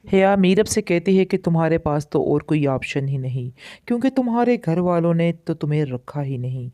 हिया मीरब से कहती है कि तुम्हारे पास तो और कोई ऑप्शन ही नहीं, क्योंकि तुम्हारे घर वालों ने तो तुम्हें रखा ही नहीं।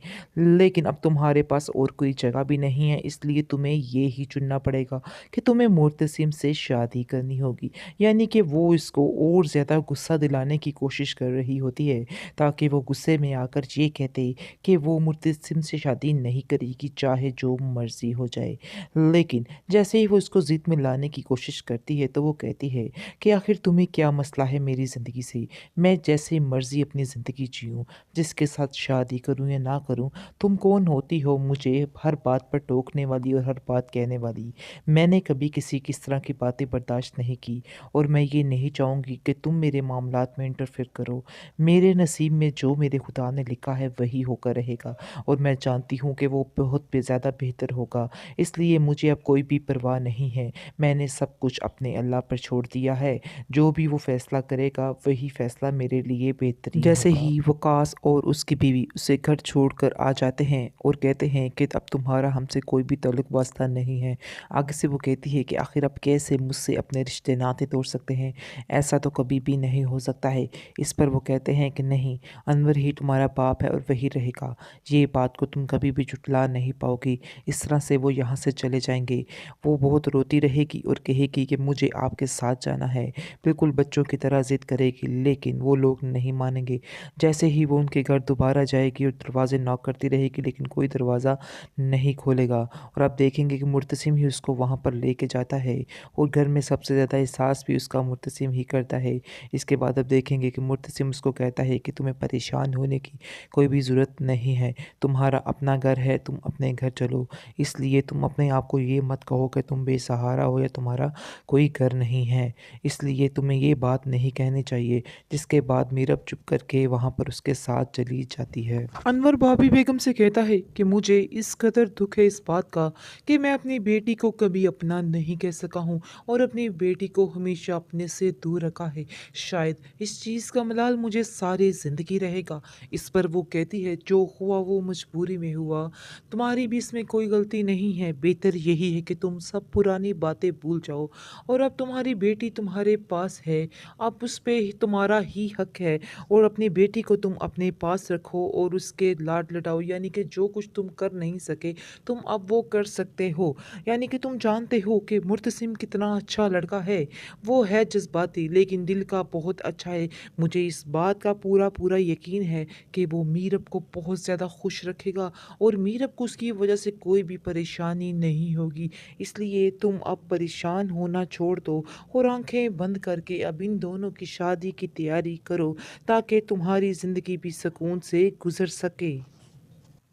लेकिन अब तुम्हारे पास और कोई जगह भी नहीं है, इसलिए तुम्हें ये ही चुनना पड़ेगा कि तुम्हें मुर्तसिम से शादी करनी होगी। यानी कि वो इसको और ज़्यादा गुस्सा दिलाने की कोशिश कर रही होती है, ताकि वो गुस्से में आकर ये कहते कि वो मुर्तसिम से शादी नहीं करेगी, चाहे जो मर्ज़ी हो जाए। लेकिन जैसे ही वो इसको ज़िद में लाने की कोशिश करती है, तो वो कहती है कि आखिर तुम्हें क्या मसला है मेरी ज़िंदगी से? मैं जैसे मर्ज़ी अपनी ज़िंदगी जियूँ, जिसके साथ शादी करूँ या ना करूँ, तुम कौन होती हो मुझे हर बात पर टोकने वाली और हर बात कहने वाली? मैंने कभी किसी की इस तरह की बातें बर्दाश्त नहीं की, और मैं ये नहीं चाहूँगी कि तुम मेरे मामलात में इंटरफेयर करो। मेरे नसीब में जो मेरे खुदा ने लिखा है वही होकर रहेगा, और मैं जानती हूँ कि वो बहुत ज़्यादा बेहतर होगा। इसलिए मुझे अब कोई भी परवाह नहीं है। मैंने सब कुछ अपने अल्लाह पर छोड़ दिया है। जो भी वो फ़ैसला करेगा वही फ़ैसला मेरे लिए बेहतरीन जैसे होगा। ही वकास और उसकी बीवी उसे घर छोड़कर आ जाते हैं और कहते हैं कि अब तुम्हारा हमसे कोई भी ताल्लुक वास्ता नहीं है। आगे से वो कहती है कि आखिर आप कैसे मुझसे अपने रिश्ते नाते तोड़ सकते हैं? ऐसा तो कभी भी नहीं हो सकता है। इस पर वो कहते हैं कि नहीं, अनवर ही तुम्हारा बाप है और वही रहेगा। ये बात को तुम कभी भी झुठला नहीं पाओगी। इस तरह से वो यहाँ से चले जाएंगे। वो बहुत रोती रहेगी और कहेगी कि मुझे आपके साथ जाना है। बिल्कुल बच्चों की तरह ज़िद करेगी, लेकिन वो लोग नहीं मानेंगे। जैसे ही वो उनके घर दोबारा जाएगी और दरवाज़े नॉक करती रहेगी, लेकिन कोई दरवाज़ा नहीं खोलेगा, और आप देखेंगे कि मुर्तसिम ही उसको वहाँ पर लेके जाता है, और घर में सबसे ज़्यादा एहसास भी उसका मुर्तसिम ही करता है। इसके बाद आप देखेंगे कि मुर्तसिम उसको कहता है कि तुम्हें परेशान होने की कोई भी ज़रूरत नहीं है। तुम्हारा अपना घर है, तुम अपने घर चलो। इसलिए तुम अपने आप को ये मत कहो कि तुम बेसहारा हो या तुम्हारा कोई घर नहीं है। इसलिए तुम्हें ये बात नहीं कहनी चाहिए। जिसके बाद मीरब चुप करके वहाँ पर उसके साथ चली जाती है। अनवर भाभी बेगम से कहता है कि मुझे इस कदर दुख है इस बात का कि मैं अपनी बेटी को कभी अपना नहीं कह सका हूँ, और अपनी बेटी को हमेशा अपने से दूर रखा है। शायद इस चीज़ का मलाल मुझे सारी ज़िंदगी रहेगा। इस पर वो कहती है जो हुआ वो मजबूरी में हुआ, तुम्हारी भी इसमें कोई गलती नहीं है। बेहतर यही है कि तुम सब पुरानी बातें भूल जाओ, और अब तुम्हारी बेटी तुम्हारे पास है, अब उस पे तुम्हारा ही हक है, और अपनी बेटी को तुम अपने पास रखो और उसके लाड लडाओ। यानी कि जो कुछ तुम कर नहीं सके, तुम अब वो कर सकते हो। यानी कि तुम जानते हो कि मुर्तसिम कितना अच्छा लड़का है। वो है जज्बाती, लेकिन दिल का बहुत अच्छा है। मुझे इस बात का पूरा पूरा यकीन है कि वो मीरब को बहुत ज़्यादा खुश रखेगा, और मीरब को उसकी वजह से कोई भी परेशानी नहीं होगी। इसलिए तुम अब परेशान होना छोड़ दो, और आंखें बंद करके अब इन दोनों की शादी की तैयारी करो, ताकि तुम्हारी ज़िंदगी भी सुकून से गुजर सके।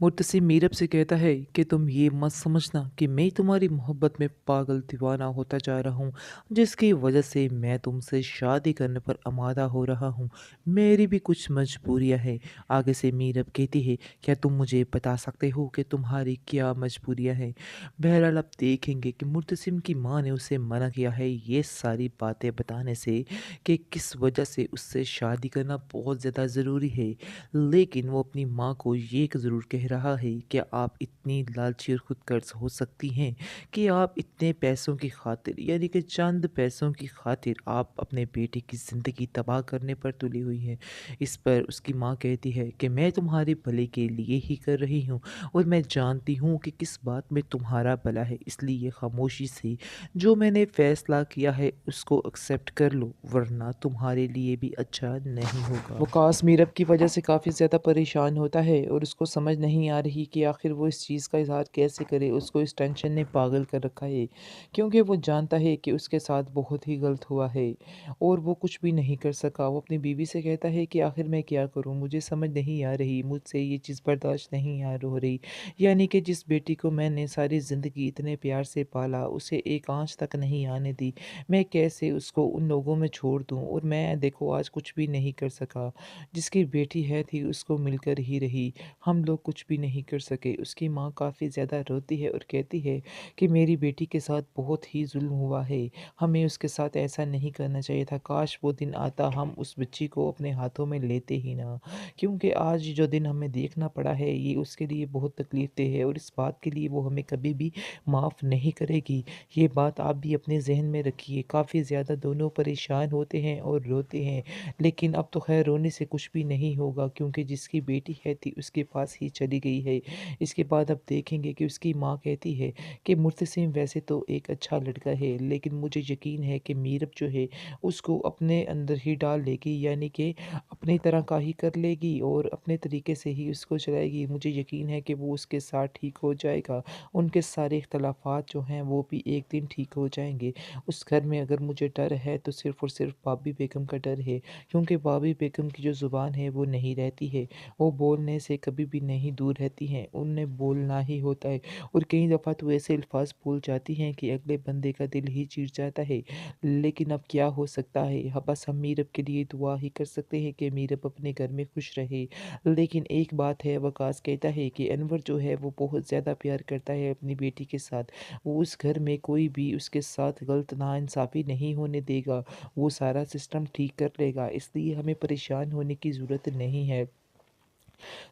मुर्तसिम मीरब से कहता है कि तुम ये मत समझना कि मैं तुम्हारी मोहब्बत में पागल दीवाना होता जा रहा हूँ, जिसकी वजह से मैं तुमसे शादी करने पर आमादा हो रहा हूँ। मेरी भी कुछ मजबूरियाँ हैं। आगे से मीरब कहती है, क्या तुम मुझे बता सकते हो कि तुम्हारी क्या मजबूरियाँ हैं? बहरहाल आप देखेंगे कि मुर्तसिम की माँ ने उसे मना किया है ये सारी बातें बताने से, कि किस वजह से उससे शादी करना बहुत ज़्यादा ज़रूरी है। लेकिन वो अपनी माँ को ये ज़रूर कह रहा है कि आप इतनी लालची और खुदगर्ज हो सकती हैं कि आप इतने पैसों की खातिर, यानी कि चंद पैसों की खातिर, आप अपने बेटे की ज़िंदगी तबाह करने पर तुली हुई हैं। इस पर उसकी माँ कहती है कि मैं तुम्हारे भले के लिए ही कर रही हूँ, और मैं जानती हूँ कि किस बात में तुम्हारा भला है। इसलिए खामोशी से जो मैंने फ़ैसला किया है उसको एक्सेप्ट कर लो, वरना तुम्हारे लिए भी अच्छा नहीं होगा। वकास मीरब की वजह से काफ़ी ज़्यादा परेशान होता है, और उसको समझ नहीं आ रही कि आखिर वो इस चीज़ का इज़हार कैसे करे। उसको इस टेंशन ने पागल कर रखा है, क्योंकि वो जानता है कि उसके साथ बहुत ही गलत हुआ है, और वो कुछ भी नहीं कर सका। वो अपनी बीवी से कहता है कि आखिर मैं क्या करूँ, मुझे समझ नहीं आ रही, मुझसे ये चीज़ बर्दाश्त नहीं आ हो रही। यानी कि जिस बेटी को मैंने सारी ज़िंदगी इतने प्यार से पाला, उसे एक आँच तक नहीं आने दी, मैं कैसे उसको उन लोगों में छोड़ दूँ? और मैं देखो आज कुछ भी नहीं कर सका। जिसकी बेटी है थी उसको मिलकर ही रही। हम लोग कुछ भी नहीं कर सके। उसकी माँ काफ़ी ज़्यादा रोती है और कहती है कि मेरी बेटी के साथ बहुत ही ज़ुल्म हुआ है, हमें उसके साथ ऐसा नहीं करना चाहिए था। काश वो दिन आता हम उस बच्ची को अपने हाथों में लेते ही ना, क्योंकि आज जो दिन हमें देखना पड़ा है ये उसके लिए बहुत तकलीफ़ दे है और इस बात के लिए वो हमें कभी भी माफ़ नहीं करेगी। ये बात आप भी अपने ज़हन में रखिए। काफ़ी ज़्यादा दोनों परेशान होते हैं और रोते हैं, लेकिन अब तो खैर रोने से कुछ भी नहीं होगा, क्योंकि जिसकी बेटी है थी उसके पास ही चली गई है। इसके बाद अब देखेंगे कि उसकी माँ कहती है कि मुर्तसिम वैसे तो एक अच्छा लड़का है, लेकिन मुझे यकीन है कि मीरब जो है उसको अपने अंदर ही डाल लेगी, यानी कि अपनी तरह का ही कर लेगी और अपने तरीके से ही उसको चलाएगी। मुझे यकीन है कि वो उसके साथ ठीक हो जाएगा। उनके सारे इख्तलाफात जो हैं वो भी एक दिन ठीक हो जाएंगे। उस घर में अगर मुझे डर है तो सिर्फ़ और सिर्फ भाभी बेगम का डर है, क्योंकि भाभी बेगम की जो ज़ुबान है वो नहीं रहती है। वो बोलने से कभी भी नहीं दूर रहती हैं, उन्हें बोलना ही होता है और कई दफ़ा तो ऐसे अल्फाज बोल जाती हैं कि अगले बंदे का दिल ही चीर जाता है। लेकिन अब क्या हो सकता है, बस हम मीरब के लिए दुआ ही कर सकते हैं कि मीरब अपने घर में खुश रहे। लेकिन एक बात है, वकास कहता है कि अनवर जो है वो बहुत ज़्यादा प्यार करता है अपनी बेटी के साथ। वो उस घर में कोई भी उसके साथ गलत नाइंसाफ़ी नहीं होने देगा। वो सारा सिस्टम ठीक कर लेगा, इसलिए हमें परेशान होने की ज़रूरत नहीं है।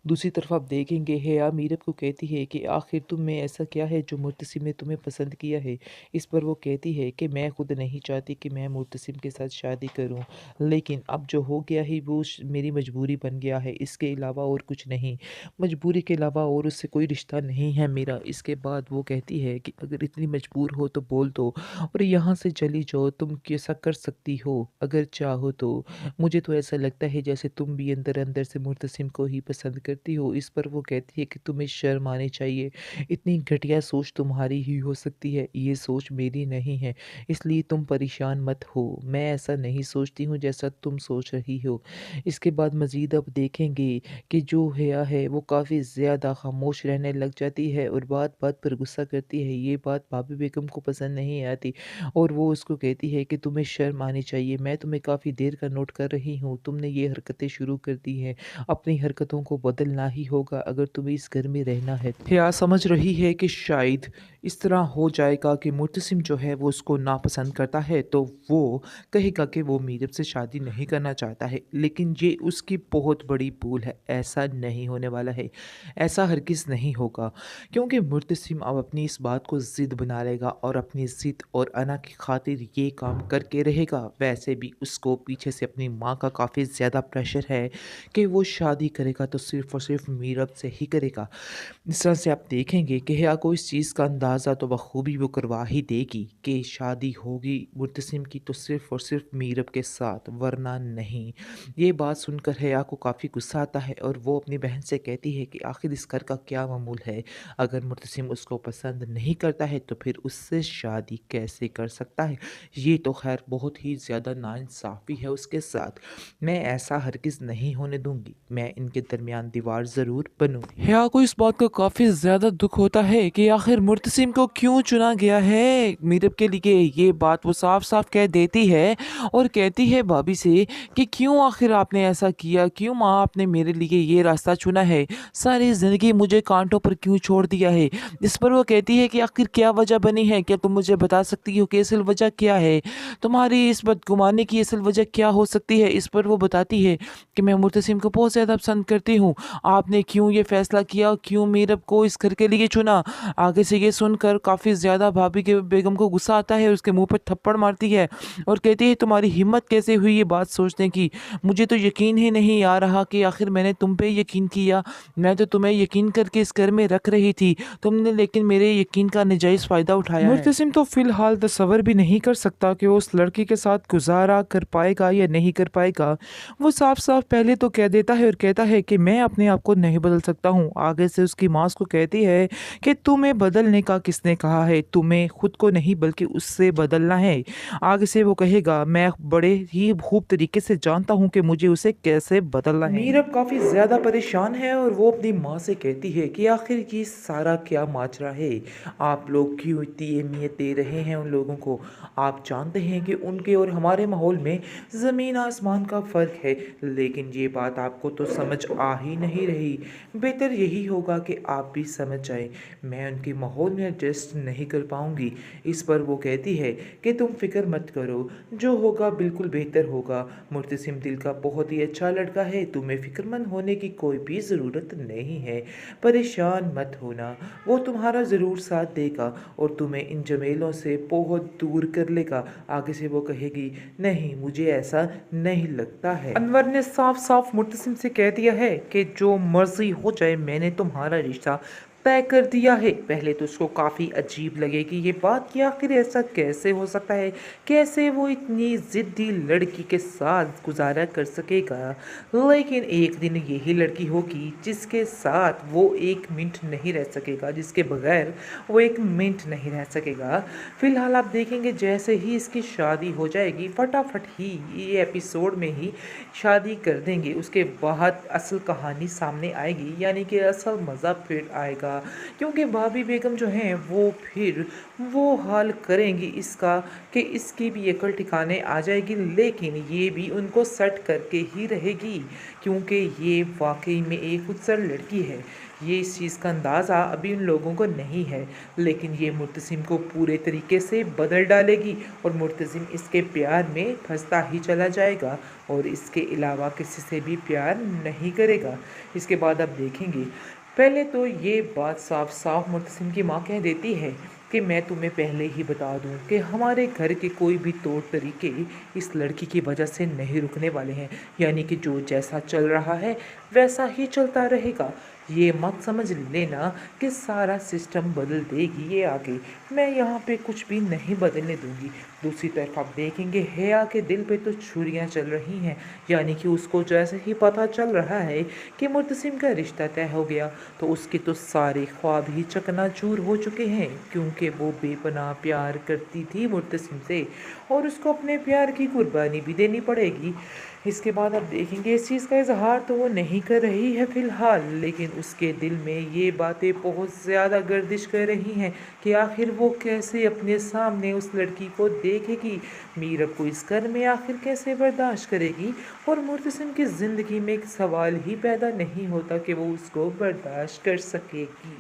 दूसरी तरफ आप देखेंगे हेया मीरब को कहती है कि आखिर तुम में ऐसा क्या है जो मुर्तसिम ने तुम्हें पसंद किया है। इस पर वो कहती है कि मैं खुद नहीं चाहती कि मैं मुर्तसिम के साथ शादी करूं, लेकिन अब जो हो गया है वो मेरी मजबूरी बन गया है, इसके अलावा और कुछ नहीं। मजबूरी के अलावा और उससे कोई रिश्ता नहीं है मेरा। इसके बाद वो कहती है कि अगर इतनी मजबूर हो तो बोल दो और यहाँ से चली जाओ। तुम कैसा कर सकती हो अगर चाहो तो। मुझे तो ऐसा लगता है जैसे तुम भी अंदर अंदर से मुर्तसिम को ही पसंद करती हो। इस पर वो कहती है कि तुम्हें शर्म आनी चाहिए, इतनी घटिया सोच तुम्हारी ही हो सकती है, ये सोच मेरी नहीं है, इसलिए तुम परेशान मत हो। मैं ऐसा नहीं सोचती हूँ जैसा तुम सोच रही हो। इसके बाद मज़ीद अब देखेंगे कि जो हिया है वो काफ़ी ज़्यादा खामोश रहने लग जाती है और बात बात पर गुस्सा करती है। ये बात भाभी बेगम को पसंद नहीं आती और वो उसको कहती है कि तुम्हें शर्म आनी चाहिए, मैं तुम्हें काफ़ी देर का नोट कर रही हूँ, तुमने ये हरकतें शुरू कर दी हैं, अपनी हरकतों को बदलना ही होगा अगर तुम्हें इस घर में रहना है। हिया समझ रही है कि शायद इस तरह हो जाएगा कि मुर्तसिम जो है वो उसको नापसंद करता है, तो वो कहेगा कि वो मीरब से शादी नहीं करना चाहता है, लेकिन ये उसकी बहुत बड़ी भूल है। ऐसा नहीं होने वाला है, ऐसा हरगिज़ नहीं होगा, क्योंकि मुर्तसिम अब अपनी इस बात को ज़िद बना लेगा और अपनी ज़िद और अना की खातिर ये काम करके रहेगा। वैसे भी उसको पीछे से अपनी माँ का काफ़ी ज़्यादा प्रेशर है कि वो शादी करेगा तो सिर्फ़ और सिर्फ मीरब से ही करेगा। इस तरह से आप देखेंगे कि हिया को इस चीज़ का अंदाज़ा तो बखूबी वो करवा ही देगी कि शादी होगी मुर्तसिम की तो सिर्फ़ और सिर्फ मीरब के साथ, वरना नहीं। ये बात सुनकर हिया को काफ़ी गुस्सा आता है और वो अपनी बहन से कहती है कि आखिर इस घर का क्या मामूल है, अगर मुर्तसिम उसको पसंद नहीं करता है तो फिर उससे शादी कैसे कर सकता है। ये तो खैर बहुत ही ज़्यादा नाइंसाफ़ी है उसके साथ। मैं ऐसा हरगिज़ नहीं होने दूंगी, मैं इनके दरमियान दीवार ज़रूर बनूंगी। हिया को इस बात का काफ़ी ज़्यादा दुख होता है कि आखिर मुर्तसिम को क्यों चुना गया है मीरब के लिए। ये बात वो साफ साफ कह देती है और कहती है भाभी से कि क्यों आखिर आपने ऐसा किया, क्यों माँ आपने मेरे लिए ये रास्ता चुना है, सारी ज़िंदगी मुझे कांटों पर क्यों छोड़ दिया है। इस पर वो कहती है कि आखिर क्या वजह बनी है, क्या तुम मुझे बता सकती हो कि असल वजह क्या है, तुम्हारी इस बदगुमानी की असल वजह क्या हो सकती है। इस पर वो बताती है कि मैं मुर्तसिम को बहुत ज़्यादा पसंद करती हूँ, आपने क्यों ये फैसला किया, क्यों मीरब को इस घर के लिए चुना। आगे से ये सुनकर काफ़ी ज़्यादा भाभी के बेगम को गुस्सा आता है, उसके मुंह पर थप्पड़ मारती है और कहती है तुम्हारी हिम्मत कैसे हुई ये बात सोचने की, मुझे तो यकीन ही नहीं आ रहा कि आखिर मैंने तुम पे यकीन किया, मैं तो तुम्हें यकीन करके इस घर में रख रही थी, तुमने लेकिन मेरे यकीन का नजायज़ फ़ायदा उठाया है। मुर्तसिम तो फ़िलहाल तसव्वुर भी नहीं कर सकता कि वो उस लड़की के साथ गुजारा कर पाएगा या नहीं कर पाएगा। वो साफ साफ पहले तो कह देता है और कहता है कि मैं अपने आप को नहीं बदल सकता हूँ। आगे से उसकी माँ को कहती है कि तुम्हें बदलने का किसने कहा है, तुम्हें खुद को नहीं बल्कि उससे बदलना है। आगे से वो कहेगा मैं बड़े ही खूब तरीके से जानता हूँ कि मुझे उसे कैसे बदलना है। मीरब काफ़ी ज़्यादा परेशान है और वो अपनी माँ से कहती है कि आखिर ये सारा क्या माजरा है, आप लोग क्यों इतनी अहमियत दे रहे हैं उन लोगों को। आप जानते हैं कि उनके और हमारे माहौल में ज़मीन आसमान का फ़र्क है, लेकिन ये बात आपको तो समझ आ ही नहीं रही। बेहतर यही होगा कि आप भी समझ जाएं, मैं उनके माहौल में एडजस्ट नहीं कर पाऊंगी। इस पर वो कहती है कि तुम फिक्र मत करो, जो होगा बिल्कुल बेहतर होगा। मुर्तसिम दिल का बहुत ही अच्छा लड़का है, तुम्हें फिक्रमंद होने की कोई भी ज़रूरत नहीं है। परेशान मत होना, वो तुम्हारा ज़रूर साथ देगा और तुम्हें इन झमेलों से बहुत दूर कर लेगा। आगे से वो कहेगी, नहीं मुझे ऐसा नहीं लगता है। अनवर ने साफ साफ मुर्तसिम से कह दिया है कि जो मर्जी हो जाए, मैंने तुम्हारा रिश्ता तय कर दिया है। पहले तो उसको काफ़ी अजीब लगे कि ये बात कि आखिर ऐसा कैसे हो सकता है, कैसे वो इतनी ज़िद्दी लड़की के साथ गुजारा कर सकेगा। लेकिन एक दिन यही लड़की होगी जिसके साथ वो एक मिनट नहीं रह सकेगा, जिसके बगैर वो एक मिनट नहीं रह सकेगा। फिलहाल आप देखेंगे जैसे ही इसकी शादी हो जाएगी, फटाफट ही ये एपिसोड में ही शादी कर देंगे। उसके बाद असल कहानी सामने आएगी, यानी कि असल मज़ा फिर आएगा, क्योंकि भाभी बेगम जो हैं वो फिर वो हाल करेंगी इसका कि इसकी भी अकल ठिकाने आ जाएगी, लेकिन ये भी उनको सेट करके ही रहेगी, क्योंकि ये वाकई में एक खूबसूरत लड़की है। ये इस चीज़ का अंदाज़ा अभी उन लोगों को नहीं है, लेकिन ये मुर्तसिम को पूरे तरीके से बदल डालेगी और मुर्तसिम इसके प्यार में फंसता ही चला जाएगा और इसके अलावा किसी से भी प्यार नहीं करेगा। इसके बाद आप देखेंगे, पहले तो ये बात साफ साफ मुर्तसिम की माँ कह देती है कि मैं तुम्हें पहले ही बता दूं कि हमारे घर के कोई भी तौर तरीके इस लड़की की वजह से नहीं रुकने वाले हैं, यानी कि जो जैसा चल रहा है वैसा ही चलता रहेगा। ये मत समझ लेना कि सारा सिस्टम बदल देगी ये आगे, मैं यहाँ पे कुछ भी नहीं बदलने दूंगी। दूसरी तरफ आप देखेंगे हेया के दिल पे तो छुरियाँ चल रही हैं, यानी कि उसको जैसे ही पता चल रहा है कि मुर्तसिम का रिश्ता तय हो गया तो उसके तो सारे ख्वाब ही चकनाचूर हो चुके हैं, क्योंकि वो बेपनाह प्यार करती थी मुर्तसिम से और उसको अपने प्यार की कुर्बानी भी देनी पड़ेगी। इसके बाद आप देखेंगे इस चीज़ का इजहार तो वो नहीं कर रही है फ़िलहाल, लेकिन उसके दिल में ये बातें बहुत ज़्यादा गर्दिश कर रही हैं कि आखिर वो कैसे अपने सामने उस लड़की को देखेगी, मीरब को इस घर में आखिर कैसे बर्दाश्त करेगी। और मुर्तसिम की ज़िंदगी में एक सवाल ही पैदा नहीं होता कि वो उसको बर्दाश्त कर सकेगी।